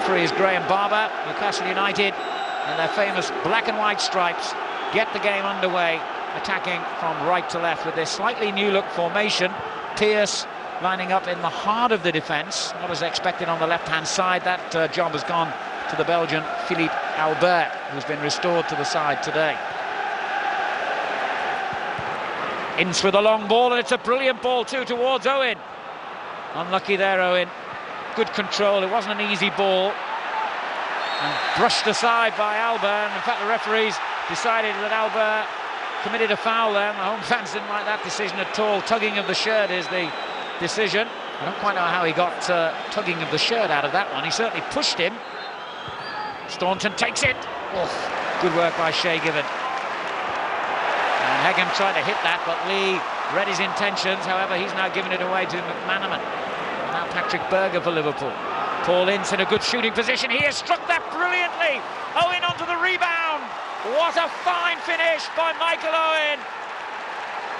referee is Graham Barber. Newcastle United, in their famous black and white stripes, get the game underway, attacking from right to left with this slightly new look formation. Pearce lining up in the heart of the defence, not as expected on the left-hand side. That job has gone to the Belgian Philippe Albert, who's been restored to the side today. Ince with a long ball, and it's a brilliant ball too towards Owen. Unlucky there, Owen. Good control, it wasn't an easy ball. And brushed aside by Albert, and in fact the referees decided that Albert committed a foul there, and the home fans didn't like that decision at all. Tugging of the shirt is the decision. I don't quite know how he got tugging of the shirt out of that one. He certainly pushed him. Staunton takes it. Oh, good work by Shay Given. And Hegem tried to hit that, but Lee read his intentions. However, he's now given it away to McManaman. Now Patrick Berger for Liverpool. Paul Ince in a good shooting position here, struck that brilliantly. Owen onto the rebound. What a fine finish by Michael Owen.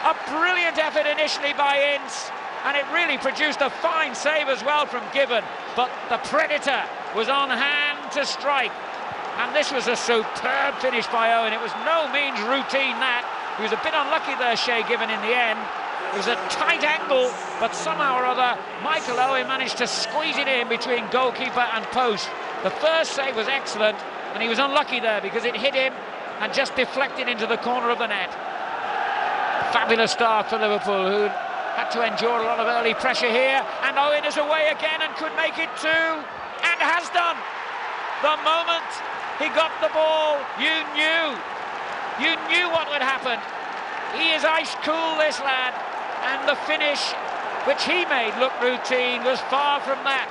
A brilliant effort initially by Ince, and it really produced a fine save as well from Given. But the Predator was on hand to strike, and this was a superb finish by Owen. It was no means routine that. He was a bit unlucky there, Shay Given, in the end. It was a tight angle, but somehow or other, Michael Owen managed to squeeze it in between goalkeeper and post. The first save was excellent, and he was unlucky there because it hit him and just deflected into the corner of the net. Fabulous start for Liverpool, who had to endure a lot of early pressure here, and Owen is away again and could make it two, and has done. The moment he got the ball, you knew what would happen. He is ice cool, this lad, and the finish, which he made look routine, was far from that.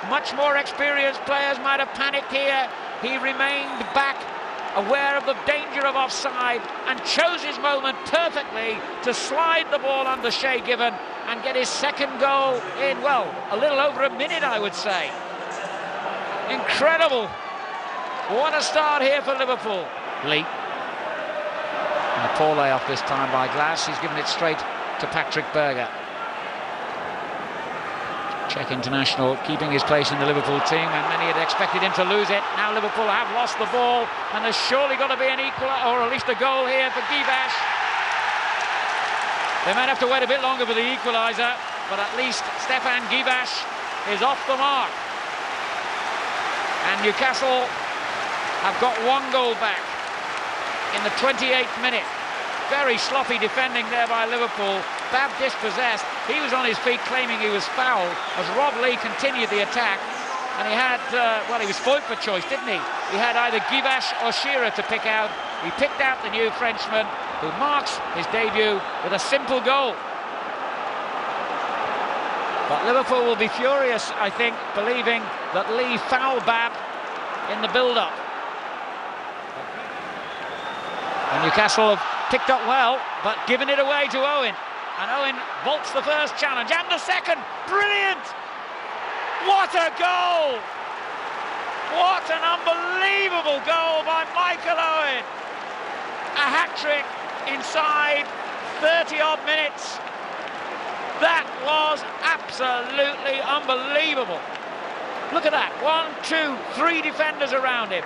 Much more experienced players might have panicked here. He remained back, aware of the danger of offside, and chose his moment perfectly to slide the ball under Shay Given and get his second goal in, well, a little over a minute, I would say. Incredible. What a start here for Liverpool. Lee. And a poor lay-off this time by Glass. He's given it straight to Patrick Berger. Czech international keeping his place in the Liverpool team, and many had expected him to lose it. Now Liverpool have lost the ball, and there's surely got to be an equal, or at least a goal here for Givash. They might have to wait a bit longer for the equaliser, but at least Stefan Givash is off the mark. And Newcastle have got one goal back in the 28th minute. Very sloppy defending there by Liverpool. Bab dispossessed. He was on his feet claiming he was foul as Rob Lee continued the attack. And he had, well, he was spoilt for choice, didn't he? He had either Givash or Shearer to pick out. He picked out the new Frenchman, who marks his debut with a simple goal. But Liverpool will be furious, I think, believing that Lee fouled Bab in the build-up. And Newcastle have picked up well, but given it away to Owen. And Owen vaults the first challenge, and the second. Brilliant! What a goal! What an unbelievable goal by Michael Owen! A hat-trick inside 30-odd minutes. That was absolutely unbelievable. Look at that. 1, 2, 3 defenders around him.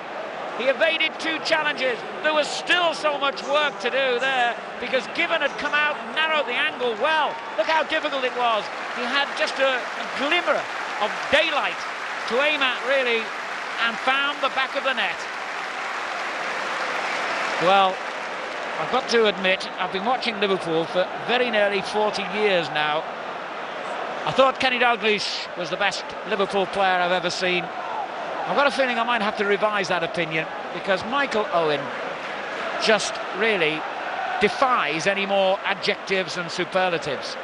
He evaded 2 challenges. There was still so much work to do there because Given had come out and narrowed the angle well. Look how difficult it was. He had just a glimmer of daylight to aim at, really, and found the back of the net. Well, I've got to admit, I've been watching Liverpool for very nearly 40 years now. I thought Kenny Dalglish was the best Liverpool player I've ever seen. I've got a feeling I might have to revise that opinion because Michael Owen just really defies any more adjectives and superlatives.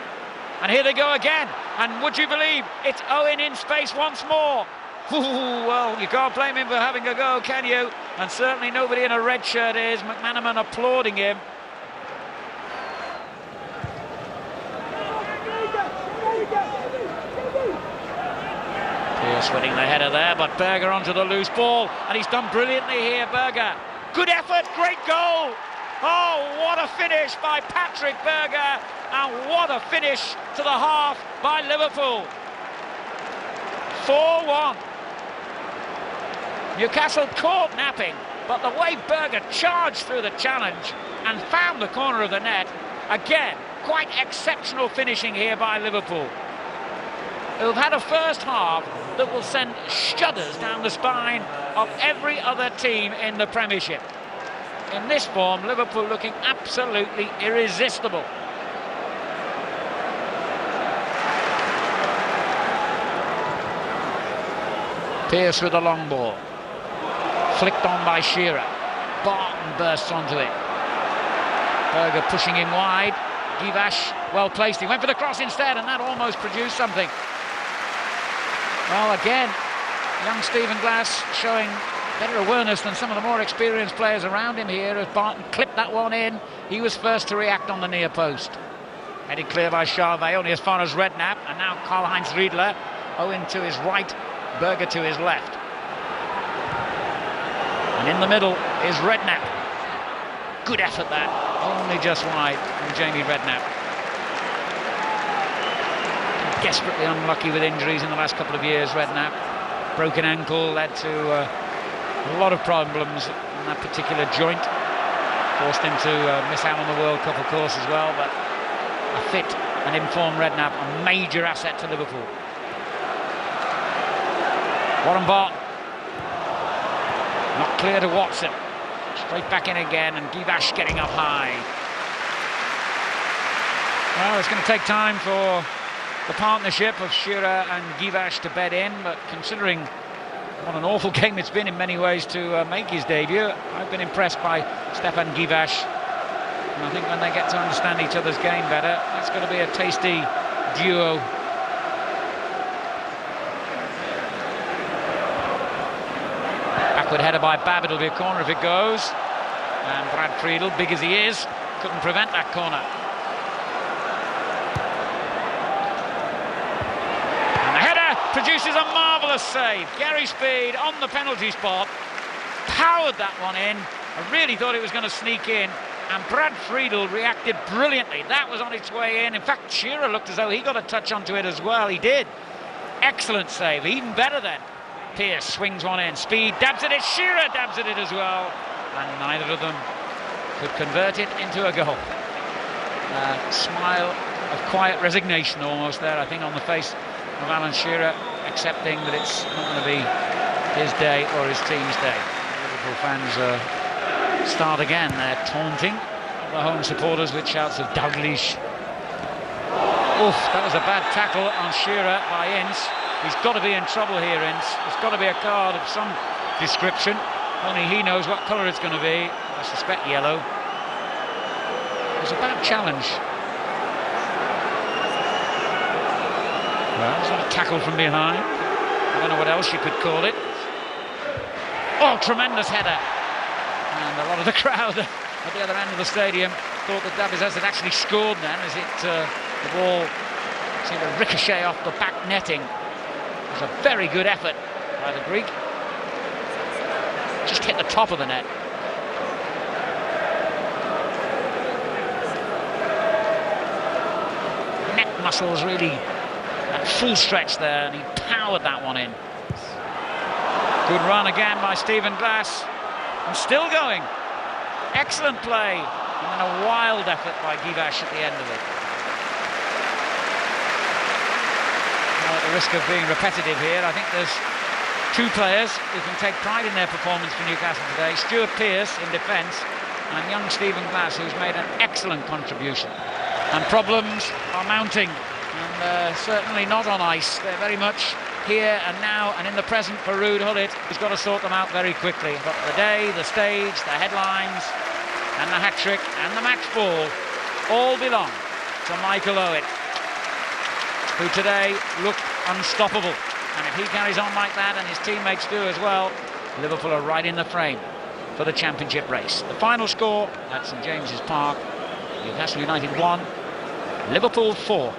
And here they go again, and would you believe it's Owen in space once more. Ooh, well, you can't blame him for having a go, can you? And certainly nobody in a red shirt is. McManaman applauding him. Pearce winning the header there, but Berger onto the loose ball, and he's done brilliantly here, Berger. Good effort, great goal. Oh, what a finish by Patrick Berger, and what a finish to the half by Liverpool. 4-1. Newcastle caught napping, but the way Berger charged through the challenge and found the corner of the net, again, quite exceptional finishing here by Liverpool, who've had a first half that will send shudders down the spine of every other team in the Premiership. In this form, Liverpool looking absolutely irresistible. Pearce with a long ball. Flicked on by Shearer. Barton bursts onto it. Berger pushing him wide. Givash well placed. He went for the cross instead, and that almost produced something. Well, again, young Stephen Glass showing better awareness than some of the more experienced players around him here as Barton clipped that one in. He was first to react on the near post. Headed clear by Charvet, only as far as Redknapp, and now Karl-Heinz Riedler. Owen to his right, Berger to his left. And in the middle is Redknapp. Good effort that, only just wide from Jamie Redknapp. Desperately unlucky with injuries in the last couple of years, Redknapp. Broken ankle led to a lot of problems in that particular joint. Forced him to miss out on the World Cup, of course, as well, but a fit and informed Redknapp, a major asset to Liverpool. Warren Barton. Not clear to Watson. Straight back in again, and Givash getting up high. Well, it's going to take time for the partnership of Shearer and Givash to bed in, but considering what an awful game it's been in many ways to make his debut, I've been impressed by Stefan Givash. And I think when they get to understand each other's game better, that's going to be a tasty duo. Backward header by Babb, it'll be a corner if it goes. And Brad Friedel, big as he is, couldn't prevent that corner. And the header produces a marvellous save. Gary Speed on the penalty spot, powered that one in. I really thought it was going to sneak in, and Brad Friedel reacted brilliantly. That was on its way in. In fact, Shearer looked as though he got a touch onto it as well. He did. Excellent save, even better then. Pearce swings one in, Speed dabs at it, Shearer dabs at it as well, and neither of them could convert it into a goal. Smile of quiet resignation almost there, I think, on the face of Alan Shearer, accepting that it's not going to be his day or his team's day. Liverpool fans start again. They're taunting the home supporters with shouts of Dalglish. Oof, that was a bad tackle on Shearer by Ince. He's got to be in trouble here, Ince. There's got to be a card of some description. Only he knows what colour it's going to be. I suspect yellow. It was a bad challenge. Well, it's not a tackle from behind. I don't know what else you could call it. Oh, tremendous header. And a lot of the crowd at the other end of the stadium thought that Dabizas had actually scored then, as the ball seemed to ricochet off the back netting. It was a very good effort by the Greek. Just hit the top of the net. Neck muscles really at full stretch there, and he powered that one in. Good run again by Stephen Glass, and still going. Excellent play, and then a wild effort by Givash at the end of it. At the risk of being repetitive here, I think there's two players who can take pride in their performance for Newcastle today. Stuart Pearce in defence, and young Stephen Glass, who's made an excellent contribution. And problems are mounting, and certainly not on ice. They're very much here and now and in the present for Ruud Gullit, who's got to sort them out very quickly. But the day, the stage, the headlines, and the hat-trick, and the match ball all belong to Michael Owen, who today looked unstoppable. And if he carries on like that, and his teammates do as well, Liverpool are right in the frame for the championship race. The final score at St James's Park: Newcastle United 1, Liverpool 4.